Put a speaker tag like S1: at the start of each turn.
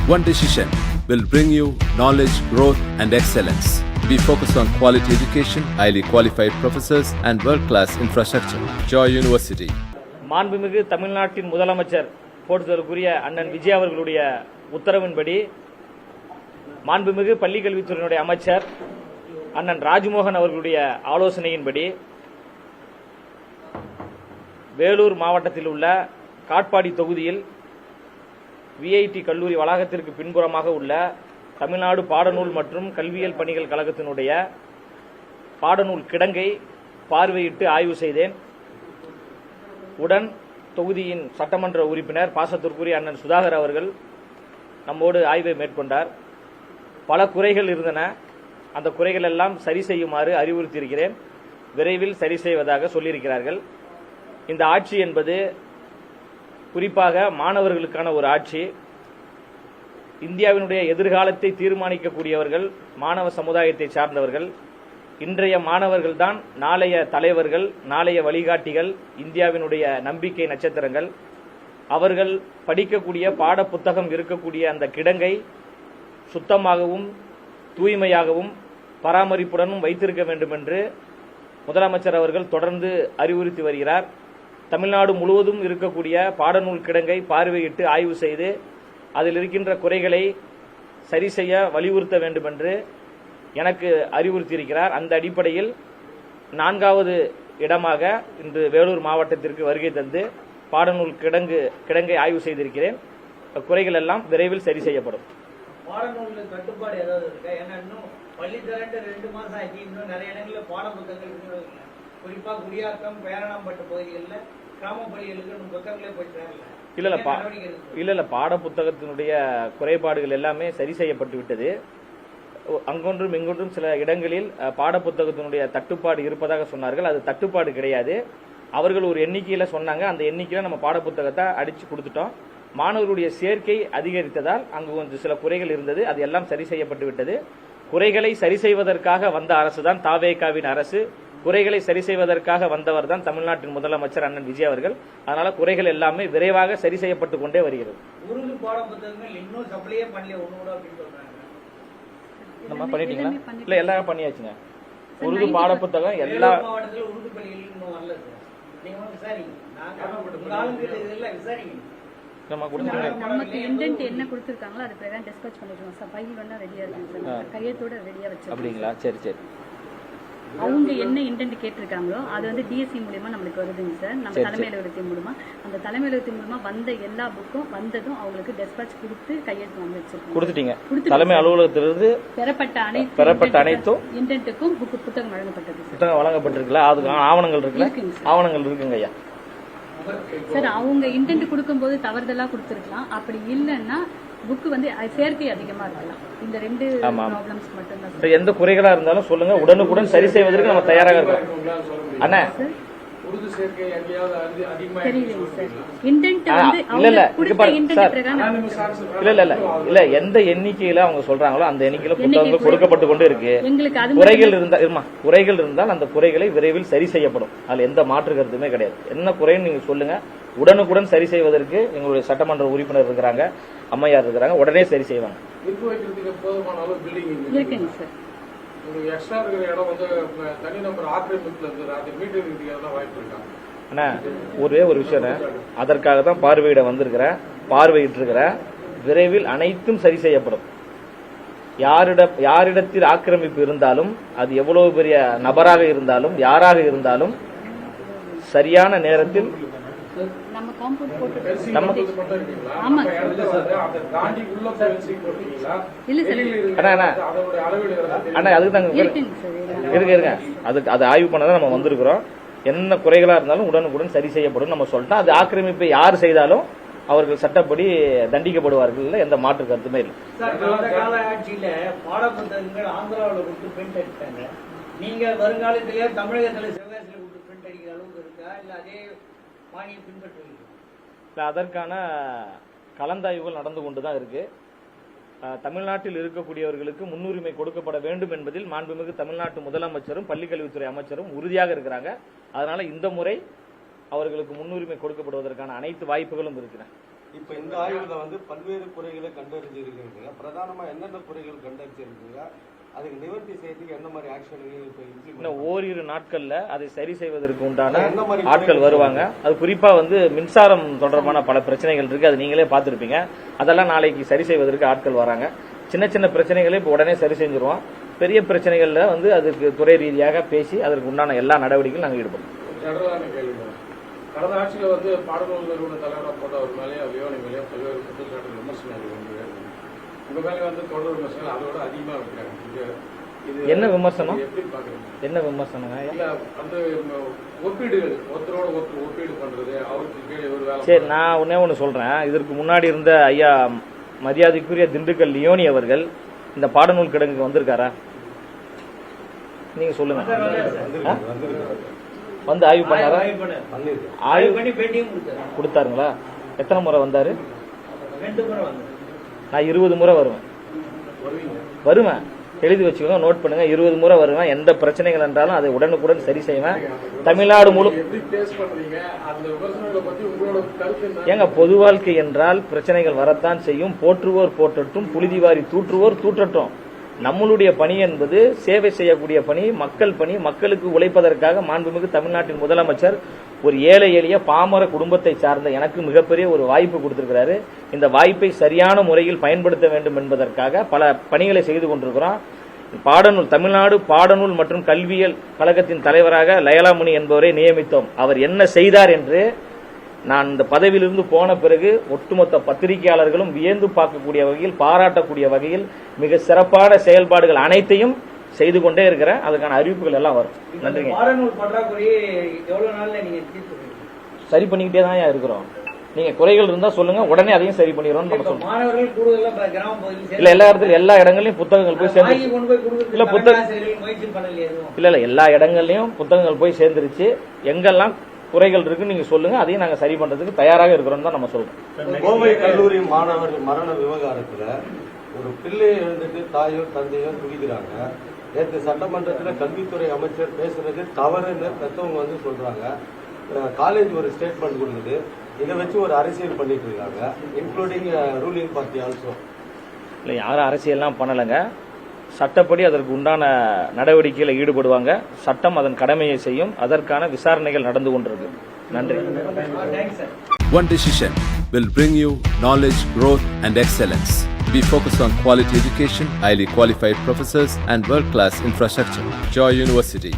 S1: One decision will bring you knowledge, growth, and excellence. We focus on quality education, highly qualified professors, and world-class infrastructure. Joy University.
S2: மாண்புமிகு தமிழ்நாட்டின் முதலமைச்சர் போற்றுதலுக்குரிய அண்ணன் விஜய் அவர்களுடைய உத்தரவின்படி மாண்புமிகு பள்ளிக்கல்வித்துறையினுடைய அமைச்சர் அண்ணன் ராஜ்மோகன் அவர்களுடைய ஆலோசனையின்படி வேலூர் மாவட்டத்தில் உள்ள காட்பாடி தொகுதியில் விஐடி கல்லூரி வளாகத்திற்கு பின்புறமாக உள்ள தமிழ்நாடு பாடநூல் மற்றும் கல்வியியல் பணிகள் கழகத்தினுடைய பாடநூல் கிடங்கை பார்வையிட்டு ஆய்வு செய்தேன். உடன் தொகுதியின் சட்டமன்ற உறுப்பினர் பாசத்திற்குரிய அண்ணன் சுதாகர் அவர்கள் நம்மோடு ஆய்வை மேற்கொண்டார். பல குறைகள் இருந்தன. அந்த குறைகள் எல்லாம் சரி செய்யுமாறு அறிவுறுத்தியிருக்கிறேன். விரைவில் சரி செய்வதாக சொல்லியிருக்கிறார்கள். இந்த ஆட்சி என்பது குறிப்பாக மாணவர்களுக்கான ஒரு ஆட்சி. இந்தியாவினுடைய எதிர்காலத்தை தீர்மானிக்கக்கூடியவர்கள் மாணவ சமுதாயத்தை சார்ந்தவர்கள். இன்றைய மாணவர்கள் தான் நாளைய தலைவர்கள், நாளைய வழிகாட்டிகள், இந்தியாவினுடைய நம்பிக்கை நட்சத்திரங்கள். அவர்கள் படிக்கக்கூடிய பாட புத்தகம் இருக்கக்கூடிய அந்த கிடங்கை சுத்தமாகவும் தூய்மையாகவும் பராமரிப்புடனும் வைத்திருக்க வேண்டும் என்று முதலமைச்சர் அவர்கள் தொடர்ந்து அறிவுறுத்தி வருகிறார். தமிழ்நாடு முழுவதும் இருக்கக்கூடிய பாடநூல் கிடங்கை பார்வையிட்டு ஆய்வு செய்து அதில் இருக்கின்ற குறைகளை சரி செய்ய வலியுறுத்த வேண்டும் என்று எனக்கு அறிவுறுத்தியிருக்கிறார். அந்த அடிப்படையில் 4வது இடமாக இன்று வேலூர் மாவட்டத்திற்கு வருகை தந்து பாடநூல் கிடங்கை ஆய்வு செய்திருக்கிறேன். குறைகள் எல்லாம் விரைவில் சரி செய்யப்படும்.
S3: பாடநூல் கட்டுப்பாடு ஏதாவது இருக்கா? ஏன்னா இன்னும் பள்ளி திரண்டு 2 மாசம் ஆகி இன்னும் நிறைய இடங்களில் பாட புத்தகங்கள் குறிப்பா குடியாத்தம் பேரணாம்பட்டு பகுதிகளில் கிராம பள்ளிகளுக்கு புத்தகங்களே போயிட்டு
S2: இல்ல பாட புத்தகத்தினுடைய குறைபாடுகள் எல்லாமே சரி செய்யப்பட்டு விட்டது. அங்கொன்றும் இங்கொன்றும் சில இடங்களில் பாட புத்தகத்தினுடைய தட்டுப்பாடு இருப்பதாக சொன்னார்கள். அது தட்டுப்பாடு கிடையாது. அவர்கள் ஒரு எண்ணிக்கையில சொன்னாங்க. அந்த எண்ணிக்கையில நம்ம பாட புத்தகத்தை அடிச்சு கொடுத்துட்டோம். மாணவர்களுடைய சேர்க்கை அதிகரித்ததால் அங்கு கொஞ்சம் சில குறைகள் இருந்தது. அது எல்லாம் சரி செய்யப்பட்டு விட்டது. குறைகளை சரி செய்வதற்காக வந்த அரசு தான் தாவேகாவின் அரசு. குறைகளை சரி செய்வதற்காக வந்தவர் தான் தமிழ்நாட்டின் முதலமைச்சர் அண்ணன் விஜய் அவர்கள். அதனால குறைகள் எல்லாமே விரைவாக சரி செய்யப்பட்டு கொண்டே வருகிறது.
S3: உருது பாட புத்தகங்கள் இன்னும் சப்ளையே பண்ணல ஒண்ணு அப்படின்னு சொல்றாங்க.
S2: நம்ம பண்ணிட்டீங்களா? இல்ல எல்லாரும் பண்ணியாச்சுங்க. உருது பாட புத்தகம் எல்லா
S3: மாவட்டத்தில் உருது பள்ளிகள் இன்னும் வரல சார். நீங்க விசாரிங்க. நாங்க இதெல்லாம் விசாரிங்க.
S4: நமக்கு இண்டென்ட் என்ன கொடுத்திருக்காங்களோ அது பிரகாரம் டிஸ்பேட்ச் பண்ணிடுவோம் சார். ஃபைல் எல்லாம் ரெடியா இருக்கு சார். கையத்தோட ரெடியா வச்சிருக்கோம்.
S2: அப்படிங்களா? சரி சரி.
S4: அவங்க என்ன இண்டென்ட் கேட்டிருக்காங்களோ அது வந்து டிஎஸ்சி மூலமா நம்மளுக்கு வருதுங்க சார். நம்ம தலைமை அலுவலகத்தின் மூலமா அந்த தலைமை அலுவலகத்தின் மூலமா வந்த எல்லா புக்கும் வந்ததும் அவங்களுக்கு டிஸ்பேட்ச் கொடுத்து கையெழுத்து வாங்கி வச்சிருக்கோம்.
S2: கொடுத்துட்டீங்க. தலைமை அலுவலகத்திலிருந்து பெறப்பட்ட அனைத்தும்
S4: இண்டென்ட்டுக்கும் புத்தகம் வழங்கப்பட்டது.
S2: புத்தகம் வழங்கப்பட்டிருக்குல்ல, அதுக்கு ஆவணங்கள் இருக்குல்ல? ஆவணங்கள் இருக்குங்க ஐயா.
S4: சார் அவங்க இன்டென்ட் கொடுக்கும்போது தவறுதலா கொடுத்துருக்கலாம். அப்படி இல்லைன்னா புக் வந்து சேர்க்கை அதிகமா இருக்கலாம். இந்த 2 ப்ராப்ளம்ஸ் மட்டும் தான்.
S2: எந்த குறைகளா இருந்தாலும் சொல்லுங்க, உடனுக்குடன் சரி செய்வதற்கு நம்ம தயாராக இருக்கோம். அண்ணா இல்ல எந்த எண்ணிக்கையில அவங்க சொல்றாங்களோ அந்த எண்ணிக்கையில புத்தகங்கள் கொடுக்கப்பட்டு கொண்டு இருக்கு. குறைகள் இருந்தால் அந்த குறைகளை விரைவில் சரி செய்யப்படும். அதுல எந்த மாற்று கருத்துமே கிடையாது. என்ன குறைன்னு நீங்க சொல்லுங்க, உடனுக்குடன் சரி செய்வதற்கு எங்களுடைய சட்டமன்ற உறுப்பினர் இருக்கிறாங்க, அம்மையார் இருக்கிறாங்க, உடனே சரி செய்வாங்க. அண்ணா ஒரே ஒரு விஷயம், அதற்காக தான் பார்வையிட வந்திருக்கிறேன், பார்வையிட்டு இருக்கிறேன். விரைவில் அனைத்தும் சரி செய்யப்படும். யாரிடத்தில் ஆக்கிரமிப்பு இருந்தாலும், அது எவ்வளவு பெரிய நபராக இருந்தாலும் யாராக இருந்தாலும் சரியான நேரத்தில் அது ஆய்வு பண்ணதான் நம்ம வந்திருக்கிறோம். என்ன குறைகளா இருந்தாலும் உடனுக்குடன் சரி செய்யப்படும் நம்ம சொல்லிட்டோம். அது ஆக்கிரமிப்பை யார் செய்தாலும் அவர்கள் சட்டப்படி தண்டிக்கப்படுவார்கள். எந்த மாற்று கருத்துமே இல்லை.
S3: ஆட்சியில பாட புத்தகங்கள் ஆந்திராவில் கொடுத்து பிரிண்ட் அடித்தாங்க. நீங்க வருங்காலத்திலேயே தமிழகத்தில் சிவகாசியில் கொடுத்து பிரிண்ட் அடிக்கிற அளவுக்கு இருக்கா? இல்ல அதே பாணியை பின்பற்றுவீங்க?
S2: அதற்கான கலந்தாய்வுகள் நடந்து கொண்டுதான் இருக்கு. தமிழ்நாட்டில் இருக்கக்கூடியவர்களுக்கு முன்னுரிமை கொடுக்கப்பட வேண்டும் என்பதில் மாண்புமிகு தமிழ்நாட்டு முதலமைச்சரும் பள்ளிக்கல்வித்துறை அமைச்சரும் உறுதியாக இருக்கிறாங்க. அதனால இந்த முறை அவர்களுக்கு முன்னுரிமை கொடுக்கப்படுவதற்கான அனைத்து வாய்ப்புகளும் இருக்கிறது.
S5: இப்போ இந்த ஆய்வுல வந்து பல்வேறு குறைகளை கண்டறிஞ்சிருக்கீங்க. பிரதானமா என்னென்ன குறைகள் கண்டறிஞ்சிருக்கீங்க, அதுக்கு நிவர்த்தி செய்யறதுக்கு என்ன மாதிரி ஆக்ஷன் இப்போ
S2: இன்னும் ஓரிரு நாட்கள்ல அதை சரி செய்வதற்கு உண்டான ஆட்கள் வருவாங்க. அது குறிப்பா வந்து மின்சாரம் தொடர்பான பல பிரச்சனைகள் இருக்கு, அது நீங்களே பார்த்துருப்பீங்க. அதெல்லாம் நாளைக்கு சரி செய்வதற்கு ஆட்கள் வராங்க. சின்ன சின்ன பிரச்சனைகளை இப்போ உடனே சரி செஞ்சிருவோம். பெரிய பிரச்சனைகள்ல வந்து அதுக்கு துறை ரீதியாக பேசி அதற்கு உண்டான எல்லா நடவடிக்கையும் நாங்கள் ஈடுபடுவோம்.
S6: கடந்த ஆட்சியில் வந்து பாடநூல் நிறுவன தலைவராக போட்ட ஒரு மேலேயே வியோனி மேலேயே பல்வேறு குற்றச்சாட்டு விமர்சனங்கள் வந்து உங்க மேலே வந்து தொடர் விமர்சனங்கள் அதோட அதிகமாக வைக்கிறாங்க.
S2: என்ன விமர்சனம்?
S6: எப்படி பாக்குறீங்க?
S2: என்ன விமர்சனம்?
S6: இல்ல அந்த ஒப்பீடுகள் ஒருத்தரோட ஒருத்தர் ஒப்பீடு பண்றது, அவருக்கு கீழே ஒரு வேலை.
S2: சரி, நான் ஒண்ணு சொல்றேன். இதற்கு முன்னாடி இருந்த ஐயா மரியாதைக்குரிய திண்டுக்கல் லியோனி அவர்கள் இந்த பாடநூல் கிடங்குக்கு வந்திருக்காரா? நீங்க சொல்லுங்க. வந்து ஆய்வு பண்ணாரா? ஆய்வு
S3: பண்ணி பேட்டியும்
S2: கொடுத்தாருங்களா? எத்தனை முறை வந்தாரு?
S3: 2 முறை வந்தாரு.
S2: நான் 20 முறை வருவேன். எழுதி வச்சுக்கோங்க, நோட் பண்ணுங்க. 20 முறை வருவேன். எந்த பிரச்சனைகள் என்றாலும் அதை உடனுக்குடன் சரி செய்வேன். தமிழ்நாடு முழு ஏங்க, பொது வாழ்க்கை என்றால் பிரச்சனைகள் வரத்தான் செய்யும். போற்றுவோர் போற்றட்டும், புழுதிவாரி தூற்றுவோர் தூற்றட்டும். நம்மளுடைய பணி என்பது சேவை செய்யக்கூடிய பணி, மக்கள் பணி. மக்களுக்கு உழைப்பதற்காக மாண்புமிகு தமிழ்நாட்டின் முதலமைச்சர் ஒரு ஏழை எளிய பாமர குடும்பத்தை சார்ந்த எனக்கு மிகப்பெரிய ஒரு வாய்ப்பு கொடுத்திருக்கிறாரு. இந்த வாய்ப்பை சரியான முறையில் பயன்படுத்த வேண்டும் என்பதற்காக பல பணிகளை செய்து கொண்டிருக்கிறோம். பாடநூல் தமிழ்நாடு பாடநூல் மற்றும் கல்வியியல் கழகத்தின் தலைவராக லயலாமணி என்பவரை நியமித்தோம். அவர் என்ன செய்தார் என்று நான் இந்த பதவியிலிருந்து போன பிறகு ஒட்டுமொத்த பத்திரிகையாளர்களும் வியந்து பார்க்கக்கூடிய வகையில், பாராட்டக்கூடிய வகையில் மிக சிறப்பான செயல்பாடுகள் அனைத்தையும் செய்து கொண்டே இருக்கிறேன். அதுக்கான அறிவிப்புகள் எல்லாம் வரும். நன்றிங்க.
S3: பாடநூல் பற்றாக்குறையை எவ்வளவு நாள்ல நீங்க
S2: சரி பண்ணிக்கிட்டே தான் இருக்கிறோம். நீங்க குறைகள் இருந்தா சொல்லுங்க, உடனே அதையும் சரி பண்ணிடுறோம்.
S3: மாணவர்கள் கூடுதலா கிராம பகுதியில்
S2: இல்ல, எல்லா இடத்துலயும் எல்லா இடங்களையும் புத்தகங்கள் போய் சேர்ந்து இல்ல இல்ல எல்லா இடங்கள்லயும் புத்தகங்கள் போய் சேர்ந்துருச்சு. எங்கெல்லாம் குறைகள் இருக்கு நீங்க சொல்லுங்க, அதையும் நாங்க சரி பண்றதுக்கு தயாராக இருக்கிறோம் தான் நம்ம சொல்றோம்.
S5: கோவை கல்லூரி மாணவர் மரண விவகாரத்துல ஒரு பிள்ளையை எழுந்துட்டு தாயோ தந்தையோ துடிக்கிறாங்க. நேற்று சட்டமன்றத்தில் கல்வித்துறை அமைச்சர் பேசுறது தவறுன்னு பெற்றவங்க வந்து சொல்றாங்க. காலேஜ் ஒரு ஸ்டேட்மெண்ட் கொடுக்குது. இதை வச்சு ஒரு அரசியல் பண்ணிட்டு இருக்காங்க, இன்க்ளூடிங் ரூலிங் பார்ட்டி ஆல்சோ.
S2: இல்லை, யாரும் அரசியல்லாம் பண்ணலைங்க. சட்டப்படி அதற்கு உண்டான நடவடிக்கையில் ஈடுபடுவாங்க. சட்டம் அதன் கடமையை செய்யும். அதற்கான விசாரணைகள் நடந்து கொண்டிருக்கு. நன்றி.
S1: One decision will bring you knowledge, growth and excellence. We focus on quality education, highly qualified professors and world-class infrastructure. Joy University.